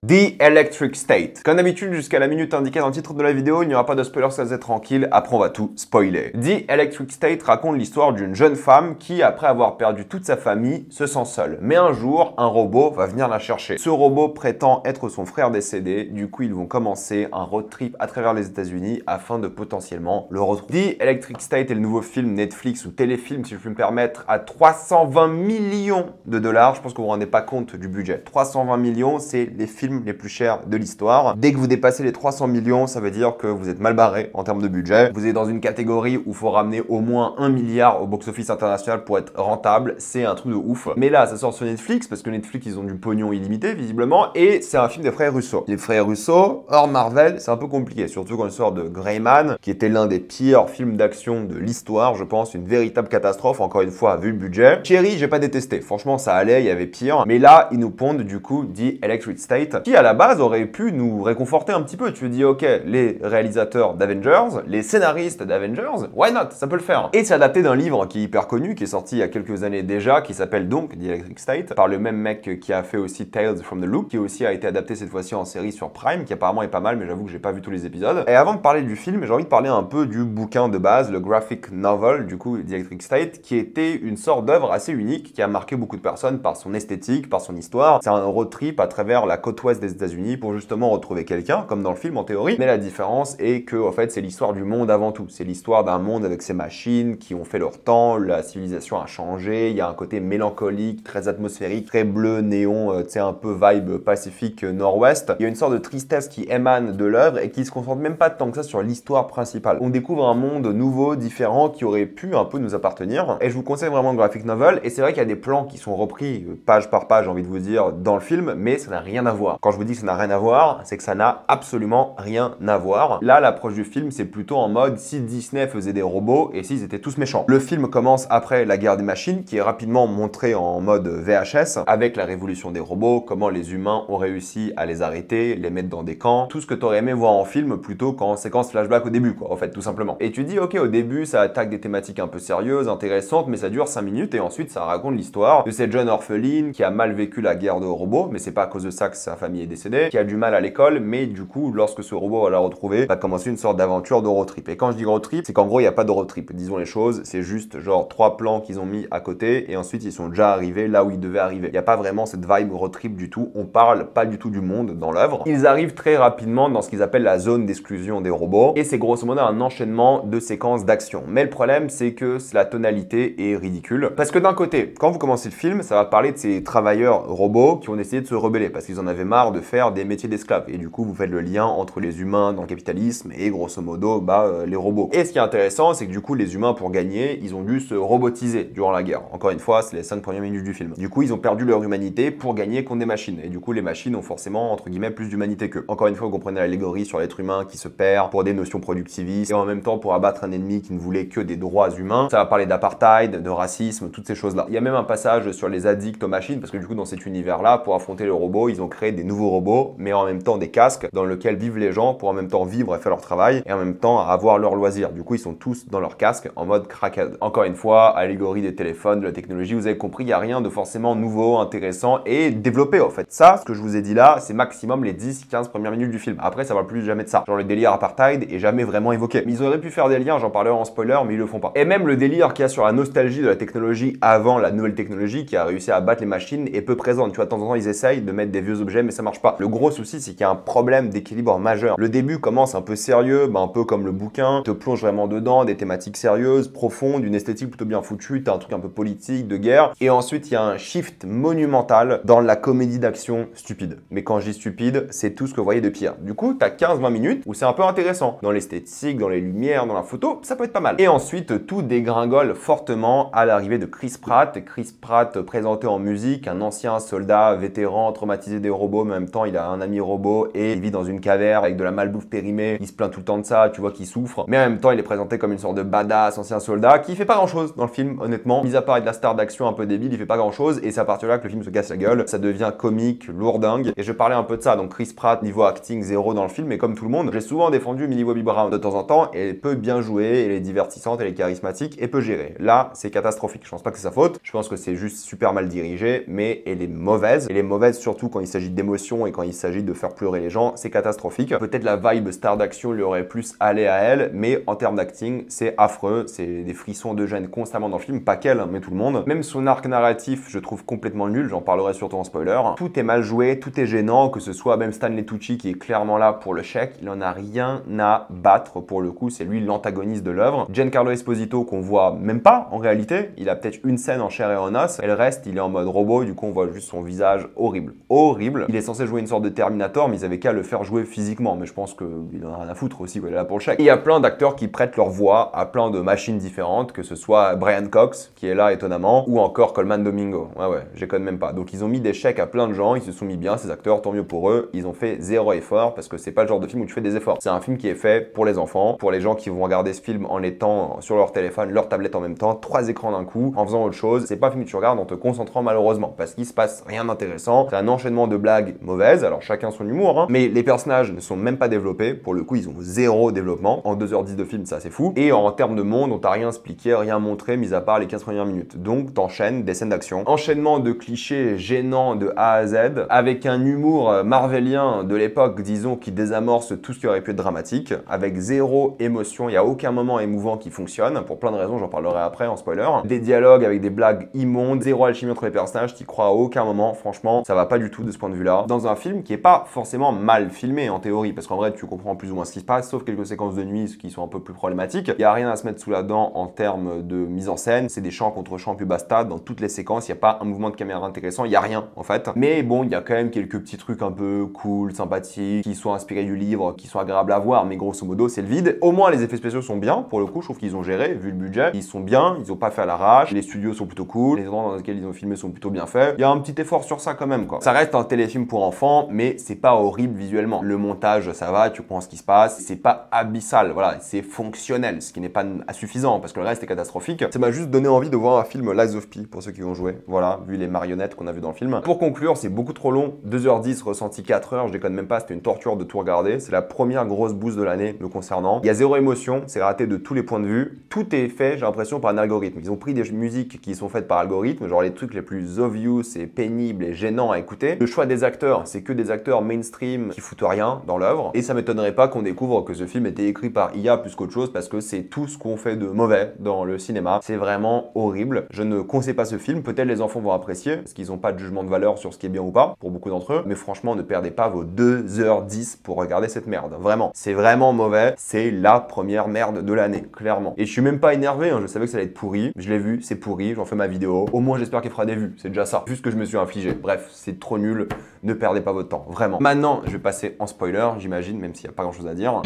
The Electric State. Comme d'habitude, jusqu'à la minute indiquée dans le titre de la vidéo, il n'y aura pas de spoiler, ça vous êtes tranquille, après on va tout spoiler. The Electric State raconte l'histoire d'une jeune femme qui, après avoir perdu toute sa famille, se sent seule. Mais un jour, un robot va venir la chercher. Ce robot prétend être son frère décédé, du coup ils vont commencer un road trip à travers les États-Unis afin de potentiellement le retrouver. The Electric State est le nouveau film Netflix ou téléfilm, si je puis me permettre, à 320 millions de dollars. Je pense que vous ne vous rendez pas compte du budget. 320 millions, c'est les films les plus chers de l'histoire. Dès que vous dépassez les 300 millions, ça veut dire que vous êtes mal barré en termes de budget. Vous êtes dans une catégorie où il faut ramener au moins 1 milliard au box-office international pour être rentable. C'est un truc de ouf. Mais là, ça sort sur Netflix parce que Netflix, ils ont du pognon illimité, visiblement. Et c'est un film des frères Russo. Les frères Russo, hors Marvel, c'est un peu compliqué. Surtout quand il sort de Greyman, qui était l'un des pires films d'action de l'histoire, je pense. Une véritable catastrophe, encore une fois, vu le budget. Cherry, j'ai pas détesté. Franchement, ça allait, il y avait pire. Mais là, ils nous pondent du coup The Electric State, qui à la base aurait pu nous réconforter un petit peu. Tu te dis, ok, les réalisateurs d'Avengers, les scénaristes d'Avengers, why not? Ça peut le faire. Et c'est adapté d'un livre qui est hyper connu, qui est sorti il y a quelques années déjà, qui s'appelle donc The Electric State, par le même mec qui a fait aussi Tales from the Loop, qui aussi a été adapté cette fois-ci en série sur Prime, qui apparemment est pas mal, mais j'avoue que j'ai pas vu tous les épisodes. Et avant de parler du film, j'ai envie de parler un peu du bouquin de base, le graphic novel, du coup, The Electric State, qui était une sorte d'œuvre assez unique, qui a marqué beaucoup de personnes par son esthétique, par son histoire. C'est un road trip à travers la côte ouest des États-Unis pour justement retrouver quelqu'un, comme dans le film en théorie. Mais la différence est que, en fait, c'est l'histoire du monde avant tout. C'est l'histoire d'un monde avec ses machines qui ont fait leur temps, la civilisation a changé, il y a un côté mélancolique, très atmosphérique, très bleu, néon, tu sais, un peu vibe Pacifique nord-ouest. Il y a une sorte de tristesse qui émane de l'œuvre et qui se concentre même pas tant que ça sur l'histoire principale. On découvre un monde nouveau, différent, qui aurait pu un peu nous appartenir. Et je vous conseille vraiment le graphic novel. Et c'est vrai qu'il y a des plans qui sont repris page par page, j'ai envie de vous dire, dans le film, mais ça n'a rien à voir. Quand je vous dis que ça n'a rien à voir, c'est que ça n'a absolument rien à voir. Là, l'approche du film, c'est plutôt en mode si Disney faisait des robots et s'ils étaient tous méchants. Le film commence après la guerre des machines, qui est rapidement montré en mode VHS, avec la révolution des robots, comment les humains ont réussi à les arrêter, les mettre dans des camps, tout ce que tu aurais aimé voir en film plutôt qu'en séquence flashback au début, quoi, en fait, tout simplement. Et tu dis, ok, au début, ça attaque des thématiques un peu sérieuses, intéressantes, mais ça dure 5 minutes et ensuite, ça raconte l'histoire de cette jeune orpheline qui a mal vécu la guerre de robots, mais c'est pas à cause de ça que sa famille est décédée, qui a du mal à l'école, mais du coup, lorsque ce robot va la retrouver, va commencer une sorte d'aventure de road trip. Et quand je dis road trip, c'est qu'en gros, il n'y a pas de road trip, disons les choses, c'est juste genre 3 plans qu'ils ont mis à côté et ensuite ils sont déjà arrivés là où ils devaient arriver. Il n'y a pas vraiment cette vibe road trip du tout, on parle pas du tout du monde dans l'œuvre. Ils arrivent très rapidement dans ce qu'ils appellent la zone d'exclusion des robots et c'est grosso modo un enchaînement de séquences d'action. Mais le problème, c'est que la tonalité est ridicule. Parce que d'un côté, quand vous commencez le film, ça va parler de ces travailleurs robots qui ont décidé de se rebeller parce qu'ils en avaient marre de faire des métiers d'esclaves. Et du coup, vous faites le lien entre les humains dans le capitalisme et grosso modo, les robots. Et ce qui est intéressant, c'est que du coup, les humains, pour gagner, ils ont dû se robotiser durant la guerre. Encore une fois, c'est les 5 premières minutes du film. Du coup, ils ont perdu leur humanité pour gagner contre des machines. Et du coup, les machines ont forcément, entre guillemets, plus d'humanité qu'eux. Encore une fois, vous comprenez l'allégorie sur l'être humain qui se perd pour des notions productivistes et en même temps pour abattre un ennemi qui ne voulait que des droits humains. Ça va parler d'apartheid, de racisme, toutes ces choses-là. Il y a même un passage sur les addicts aux machines parce que du coup, dans cet univers-là, pour affronter le robot, ils ont créé des nouveaux robots, mais en même temps des casques dans lesquels vivent les gens pour en même temps vivre et faire leur travail et en même temps avoir leur loisir. Du coup, ils sont tous dans leur casque en mode crackhead. Encore une fois, allégorie des téléphones, de la technologie, vous avez compris, il n'y a rien de forcément nouveau, intéressant et développé en fait. Ça, ce que je vous ai dit là, c'est maximum les 10-15 premières minutes du film. Après, ça va plus jamais de ça. Genre le délire apartheid est jamais vraiment évoqué. Mais ils auraient pu faire des liens, j'en parlerai en spoiler, mais ils le font pas. Et même le délire qu'il y a sur la nostalgie de la technologie avant la nouvelle technologie qui a réussi à battre les machines est peu présente. Tu vois, de temps en temps, ils essayent de mettre des vieux objets, mais ça marche pas. Le gros souci, c'est qu'il y a un problème d'équilibre majeur. Le début commence un peu sérieux, un peu comme le bouquin, te plonge vraiment dedans, des thématiques sérieuses, profondes, une esthétique plutôt bien foutue, t'as un truc un peu politique, de guerre. Et ensuite, il y a un shift monumental dans la comédie d'action stupide. Mais quand je dis stupide, c'est tout ce que vous voyez de pire. Du coup, t'as 15-20 minutes où c'est un peu intéressant. Dans l'esthétique, dans les lumières, dans la photo, ça peut être pas mal. Et ensuite, tout dégringole fortement à l'arrivée de Chris Pratt. Chris Pratt présenté en musique, un ancien soldat vétéran, traumatisé des robots, mais en même temps, il a un ami robot et il vit dans une caverne avec de la malbouffe périmée. Il se plaint tout le temps de ça, tu vois qu'il souffre. Mais en même temps, il est présenté comme une sorte de badass ancien soldat qui fait pas grand chose dans le film, honnêtement. Mis à part être la star d'action un peu débile, il fait pas grand chose et c'est à partir de là que le film se casse la gueule. Ça devient comique, lourdingue. Et je parlais un peu de ça. Donc Chris Pratt, niveau acting zéro dans le film, mais comme tout le monde, j'ai souvent défendu Millie Bobby Brown de temps en temps. Et elle peut bien jouer, elle est divertissante, elle est charismatique et peut gérer. Là, c'est catastrophique. Je pense pas que c'est sa faute. Je pense que c'est juste super mal dirigé, mais elle est mauvaise. Elle est mauvaise surtout quand il s'agit d'émotions émotions et quand il s'agit de faire pleurer les gens, c'est catastrophique. Peut-être la vibe star d'action lui aurait plus allé à elle, mais en termes d'acting, c'est affreux. C'est des frissons de gêne constamment dans le film, pas qu'elle, mais tout le monde. Même son arc narratif, je trouve complètement nul, j'en parlerai surtout en spoiler. Tout est mal joué, tout est gênant, que ce soit même Stanley Tucci qui est clairement là pour le chèque, il en a rien à battre pour le coup, c'est lui l'antagoniste de l'œuvre. Giancarlo Esposito qu'on voit même pas en réalité, il a peut-être une scène en chair et en os, et le reste il est en mode robot, du coup on voit juste son visage horrible. Horrible. Il est censé jouer une sorte de Terminator, mais ils avaient qu'à le faire jouer physiquement, mais je pense qu'il en a rien à foutre aussi, il est là pour le chèque. Et il y a plein d'acteurs qui prêtent leur voix à plein de machines différentes, que ce soit Brian Cox, qui est là étonnamment, ou encore Colman Domingo. Ouais, je les connais même pas. Donc ils ont mis des chèques à plein de gens, ils se sont mis bien, ces acteurs, tant mieux pour eux. Ils ont fait zéro effort, parce que c'est pas le genre de film où tu fais des efforts. C'est un film qui est fait pour les enfants, pour les gens qui vont regarder ce film en étant sur leur téléphone, leur tablette en même temps, 3 écrans d'un coup, en faisant autre chose. C'est pas un film que tu regardes en te concentrant malheureusement, parce qu'il se passe rien d'intéressant. C'est un enchaînement de blagues mauvaises, alors chacun son humour, hein, mais les personnages ne sont même pas développés. Pour le coup, ils ont zéro développement. En 2h10 de film, ça c'est fou. Et en termes de monde, on t'a rien expliqué, rien montré, mis à part les 15 premières minutes. Donc t'enchaînes des scènes d'action. Enchaînement de clichés gênants de A à Z, avec un humour marvelien de l'époque, disons, qui désamorce tout ce qui aurait pu être dramatique, avec zéro émotion, il n'y a aucun moment émouvant qui fonctionne, pour plein de raisons, j'en parlerai après en spoiler. Des dialogues avec des blagues immondes, zéro alchimie entre les personnages, t'y crois à aucun moment, franchement, ça va pas du tout de ce point de vue-là. Dans un film qui est pas forcément mal filmé en théorie, parce qu'en vrai, tu comprends plus ou moins ce qui se passe, sauf quelques séquences de nuit qui sont un peu plus problématiques. Il n'y a rien à se mettre sous la dent en termes de mise en scène, c'est des champs contre champs plus basta, dans toutes les séquences, il n'y a pas un mouvement de caméra intéressant, il n'y a rien en fait. Mais bon, il y a quand même quelques petits trucs un peu cool, sympathiques, qui sont inspirés du livre, qui sont agréables à voir, mais grosso modo, c'est le vide. Au moins, les effets spéciaux sont bien, pour le coup, je trouve qu'ils ont géré, vu le budget, ils sont bien, ils ont pas fait à l'arrache, les studios sont plutôt cool, les endroits dans lesquels ils ont filmé sont plutôt bien faits. Il y a un petit effort sur ça quand même, quoi. Ça reste un téléfilm pour enfants, mais c'est pas horrible visuellement. Le montage, ça va, tu comprends ce qui se passe, c'est pas abyssal, voilà, c'est fonctionnel, ce qui n'est pas insuffisant, parce que le reste est catastrophique. Ça m'a juste donné envie de voir un film Lies of P, pour ceux qui vont jouer, voilà, vu les marionnettes qu'on a vu dans le film. Pour conclure, c'est beaucoup trop long, 2h10, ressenti 4h, je déconne même pas, c'était une torture de tout regarder, c'est la première grosse bouse de l'année me concernant. Il y a zéro émotion, c'est raté de tous les points de vue, tout est fait, j'ai l'impression, par un algorithme. Ils ont pris des musiques qui sont faites par algorithme, genre les trucs les plus obvious et pénibles et gênants à écouter. Le choix des acteurs, c'est que des acteurs mainstream qui foutent rien dans l'œuvre, et ça m'étonnerait pas qu'on découvre que ce film était écrit par IA plus qu'autre chose, parce que c'est tout ce qu'on fait de mauvais dans le cinéma. C'est vraiment horrible. Je ne conseille pas ce film, peut-être les enfants vont apprécier, parce qu'ils n'ont pas de jugement de valeur sur ce qui est bien ou pas, pour beaucoup d'entre eux, mais franchement, ne perdez pas vos 2h10 pour regarder cette merde. Vraiment, c'est vraiment mauvais, c'est la première merde de l'année, clairement. Et je suis même pas énervé, hein. Je savais que ça allait être pourri, je l'ai vu, c'est pourri, j'en fais ma vidéo. Au moins, j'espère qu'elle fera des vues, c'est déjà ça. Juste que je me suis infligé. Bref, c'est trop nul, ne perdez pas votre temps, vraiment. Maintenant, je vais passer en spoiler, j'imagine, même s'il n'y a pas grand chose à dire.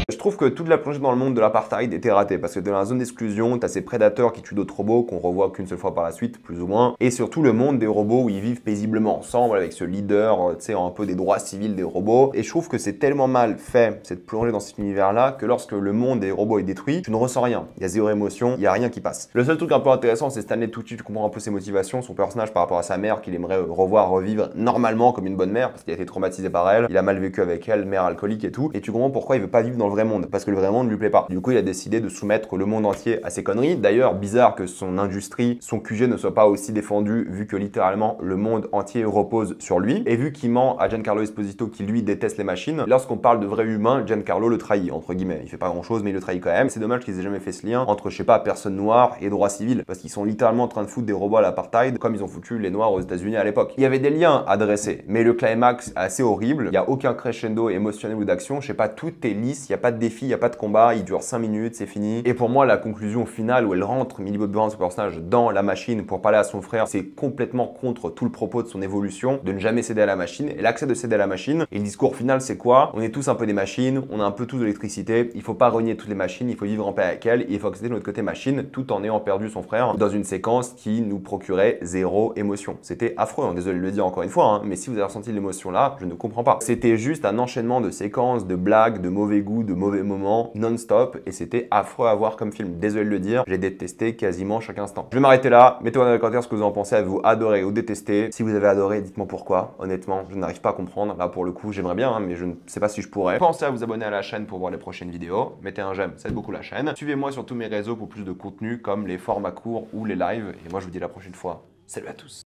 Je trouve que toute la plongée dans le monde de l'apartheid était ratée, parce que dans la zone d'exclusion, t'as ces prédateurs qui tuent d'autres robots qu'on revoit qu'une seule fois par la suite, plus ou moins, et surtout le monde des robots où ils vivent paisiblement ensemble avec ce leader, tu sais, un peu des droits civils des robots. Et je trouve que c'est tellement mal fait, cette plongée dans cet univers-là, que lorsque le monde des robots est détruit, tu ne ressens rien. Il y a zéro émotion, il y a rien qui passe. Le seul truc un peu intéressant, c'est Stanley Tucci, tu comprends un peu ses motivations, son personnage par rapport à sa mère qu'il aimerait revoir, revivre normalement comme une bonne mère, parce qu'il a été traumatisé par elle, il a mal vécu avec elle, mère alcoolique et tout, et tu comprends pourquoi il veut pas vivre dans le vrai monde, parce que le vrai monde ne lui plaît pas. Du coup, il a décidé de soumettre le monde entier à ces conneries. D'ailleurs, bizarre que son industrie, son QG ne soit pas aussi défendu, vu que littéralement le monde entier repose sur lui, et vu qu'il ment à Giancarlo Esposito qui lui déteste les machines. Lorsqu'on parle de vrais humains, Giancarlo le trahit, entre guillemets. Il fait pas grand chose, mais il le trahit quand même. C'est dommage qu'ils aient jamais fait ce lien entre, je sais pas, personnes noires et droits civils, parce qu'ils sont littéralement en train de foutre des robots à l'apartheid, comme ils ont foutu les noirs aux États-Unis à l'époque. Il y avait des liens à dresser, mais le climax est assez horrible. Il y a aucun crescendo émotionnel ou d'action. Je sais pas, tout est lisse, il y a pas de défi, il y a pas de combat, il dure 5 minutes, c'est fini. Et pour moi, la conclusion finale où elle rentre, Millie Bobby Brown, son personnage, dans la machine pour parler à son frère, c'est complètement contre tout le propos de son évolution, de ne jamais céder à la machine. Elle accepte de céder à la machine. Et le discours final, c'est quoi? On est tous un peu des machines, on a un peu tous de l'électricité, il faut pas renier toutes les machines, il faut vivre en paix avec elles, et il faut accepter de notre côté machine, tout en ayant perdu son frère dans une séquence qui nous procurait zéro émotion. C'était affreux, hein, désolé de le dire encore une fois, hein, mais si vous avez ressenti l'émotion là, je ne comprends pas. C'était juste un enchaînement de séquences, de blagues, de mauvais goût, de mauvais moments, non-stop, et c'était affreux à voir comme film. Désolé de le dire, j'ai détesté quasiment chaque instant. Je vais m'arrêter là, mettez-moi dans les commentaires ce que vous en pensez, avez-vous adoré ou détesté. Si vous avez adoré, dites-moi pourquoi. Honnêtement, je n'arrive pas à comprendre. Là pour le coup, j'aimerais bien, hein, mais je ne sais pas si je pourrais. Pensez à vous abonner à la chaîne pour voir les prochaines vidéos. Mettez un j'aime, ça aide beaucoup la chaîne. Suivez-moi sur tous mes réseaux pour plus de contenu comme les formats courts ou les lives. Et moi je vous dis à la prochaine fois. Salut à tous.